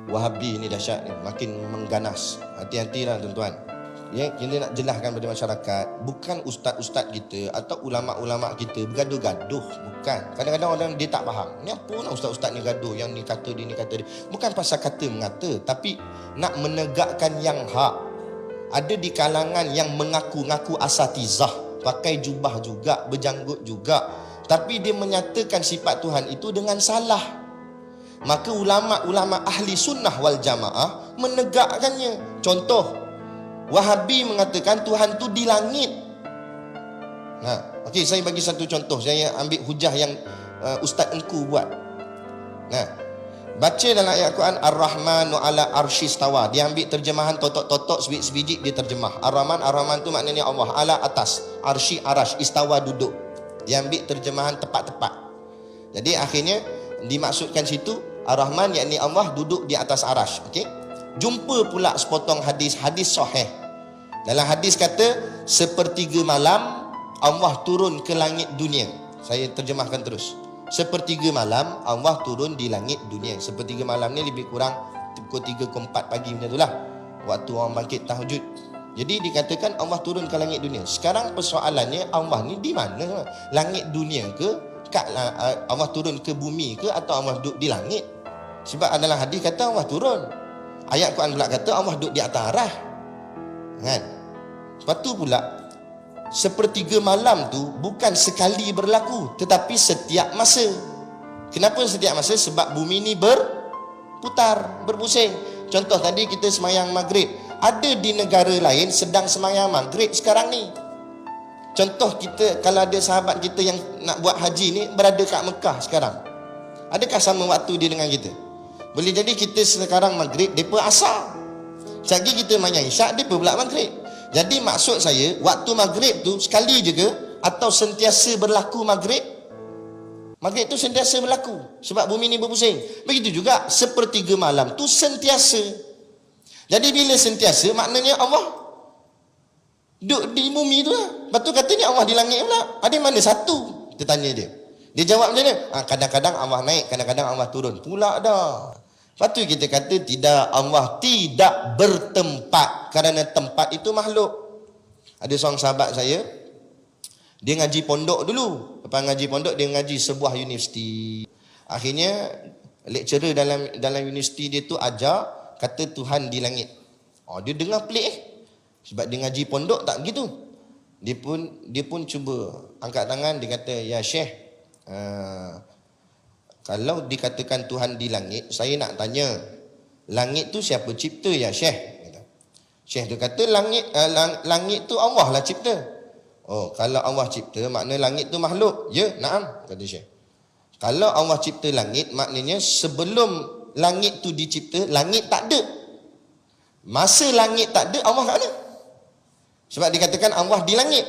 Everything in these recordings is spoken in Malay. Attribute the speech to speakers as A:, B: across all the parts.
A: Wahabi ni dahsyat ni, makin mengganas. Hati-hatilah tuan-tuan. Ya, kita nak jelaskan pada masyarakat, bukan ustaz-ustaz kita atau ulama-ulama kita bergaduh-gaduh, bukan. Kadang-kadang orang dia tak faham. Ni apa nak ustaz-ustaz ni gaduh, yang ni kata dia, ni kata dia. Bukan pasal kata mengata, tapi nak menegakkan yang hak. Ada di kalangan yang mengaku-ngaku asatizah, pakai jubah juga, berjanggut juga, tapi dia menyatakan sifat Tuhan itu dengan salah. Maka ulama-ulama ahli sunnah wal jamaah menegakkannya. Contoh, Wahabi mengatakan Tuhan tu di langit. Okey, saya bagi satu contoh. Saya ambil hujah yang Ustaz Engku buat. Baca dalam ayat Quran Ar-Rahmanu ala arsyistawa. Dia ambil terjemahan totok-totok sebiji dia terjemah. Ar-Rahman, Ar-Rahman tu maknanya Allah, ala atas, arsy arash, istawa duduk. Dia ambil terjemahan tepat-tepat. Jadi akhirnya dimaksudkan situ Ar-Rahman yakni Allah duduk di atas arash. Okey. Jumpa pula sepotong hadis sahih. Dalam hadis kata sepertiga malam Allah turun ke langit dunia. Saya terjemahkan terus. Sepertiga malam Allah turun di langit dunia. Sepertiga malam ni lebih kurang pukul 3 ke 4 pagi macam itulah. Waktu orang bangkit tahajud. Jadi dikatakan Allah turun ke langit dunia. Sekarang persoalannya, Allah ni di mana? Langit dunia ke? Allah turun ke bumi ke? Atau Allah duduk di langit? Sebab adalah hadis kata Allah turun. Ayat Quran pula kata Allah duduk di atas arah. Kan? Lepas tu pula, sepertiga malam tu bukan sekali berlaku, tetapi setiap masa. Kenapa setiap masa? Sebab bumi ni berputar, berpusing. Contoh tadi kita semayang maghrib. Ada di negara lain sedang semayang maghrib sekarang ni. Contoh kita, kalau ada sahabat kita yang nak buat haji ni berada kat Mekah sekarang, adakah sama waktu dia dengan kita? Boleh jadi kita sekarang maghrib, mereka asar. Sekali kita mayang isyak, mereka pula maghrib. Jadi maksud saya, waktu maghrib tu sekali je ke? Atau sentiasa berlaku maghrib? Maghrib tu sentiasa berlaku sebab bumi ni berpusing. Begitu juga sepertiga malam tu sentiasa. Jadi bila sentiasa, maknanya Allah duduk di bumi tu lah. Lepas tu katanya Allah di langit pula. Ada mana satu? Kita tanya dia. Dia jawab macam mana? Kadang-kadang Allah naik, kadang-kadang Allah turun. Pula dah. Lepas tu kita kata tidak, Allah tidak bertempat, kerana tempat itu makhluk. Ada seorang sahabat saya, dia ngaji pondok dulu. Lepas ngaji pondok, dia ngaji sebuah universiti. Akhirnya lecturer dalam universiti dia tu ajar, kata Tuhan di langit. Dia dengar pelik sebab dia ngaji pondok tak begitu. Dia pun cuba angkat tangan, dia kata, ya Syekh, kalau dikatakan Tuhan di langit, saya nak tanya, langit tu siapa cipta ya Syekh? Syekh tu kata langit tu Allah lah cipta. Kalau Allah cipta, makna langit tu makhluk. Ya, naam, kata Syekh. Kalau Allah cipta langit, maknanya sebelum langit tu dicipta, langit tak ada. Masa langit tak ada, Allah kat mana? Sebab dikatakan Allah di langit.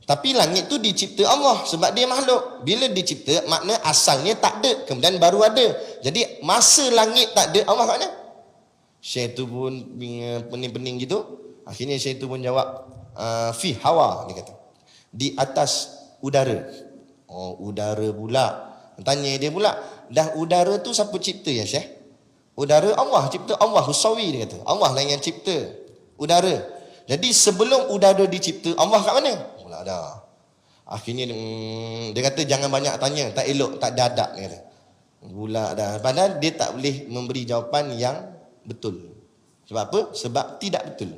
A: Tapi langit tu dicipta Allah sebab dia makhluk. Bila dicipta, makna asalnya tak ada, kemudian baru ada. Jadi masa langit tak ada, Allah kat mana? Syekh tu pun pening-pening gitu. Akhirnya Syekh tu pun jawab, fi hawa, dia kata, di atas udara. Udara pula. Tanya dia pula, dah udara tu siapa cipta ya Syekh? Udara Allah cipta, Allah husawi, dia kata. Allah lah yang cipta udara. Jadi sebelum udara dicipta, Allah kat mana? Pula dah. Akhirnya dia kata jangan banyak tanya, tak elok, tak ada adab, dia kata. Pula dah. Padahal dia tak boleh memberi jawapan yang betul. Sebab apa? Sebab tidak betul.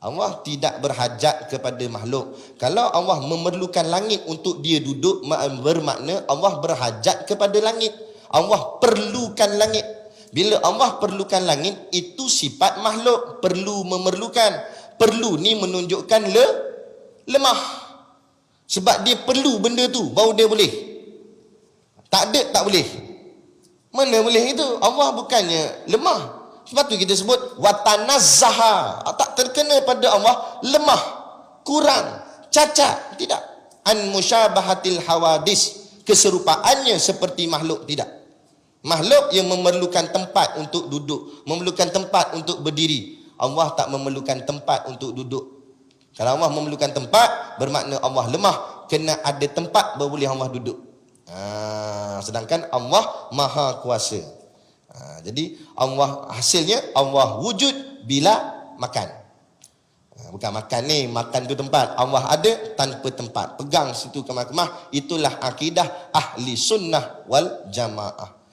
A: Allah tidak berhajat kepada makhluk. Kalau Allah memerlukan langit untuk dia duduk, bermakna Allah berhajat kepada langit. Allah perlukan langit. Bila Allah perlukan langit, itu sifat makhluk, perlu, memerlukan. Perlu ni menunjukkan lemah. Sebab dia perlu benda tu, baru dia boleh. Tak ada, tak boleh. Mana boleh itu? Allah bukannya lemah. Sebab tu kita sebut watanazzaha. Tak terkena pada Allah lemah, kurang, cacat. Tidak. An musyabahatil hawadis. Keserupaannya seperti makhluk. Tidak. Makhluk yang memerlukan tempat untuk duduk, memerlukan tempat untuk berdiri. Allah tak memerlukan tempat untuk duduk. Kalau Allah memerlukan tempat, bermakna Allah lemah, kena ada tempat baru boleh Allah duduk. Sedangkan Allah maha kuasa. Jadi Allah, hasilnya Allah wujud bila makan. Bukan makan ni, makan tu tempat. Allah ada tanpa tempat. Pegang situ kemah-kemah. Itulah akidah ahli sunnah wal jamaah.